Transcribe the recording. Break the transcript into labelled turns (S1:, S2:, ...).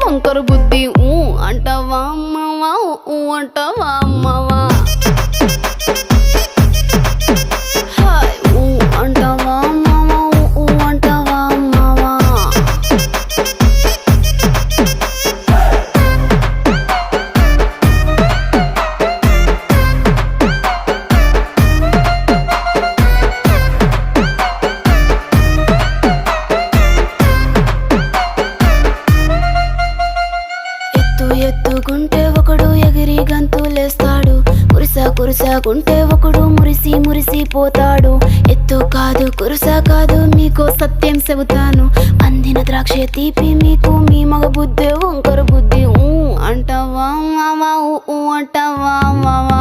S1: వంకర బుద్ధి ఊ అంటావా అమ్మవా ఊ అంటావా అమ్మవా హాయ్ ఊ అంటావా అమ్మవా ఊ అంటావా అమ్మవా ఎత్తుకుంటే ఒకడు ఎగిరి గంతులేస్తాడు కురుసాకుంటే ఒకడు మురిసి పోతాడు ఎత్తు కాదు కురుసా కాదు మీకు సత్యం చెబుతాను అందిన ద్రాక్ష తీపి మీకు మీ మగ బుద్ధి వంకర బుద్ధి ఊ అంటావా మావా ఊ అంటావా మావా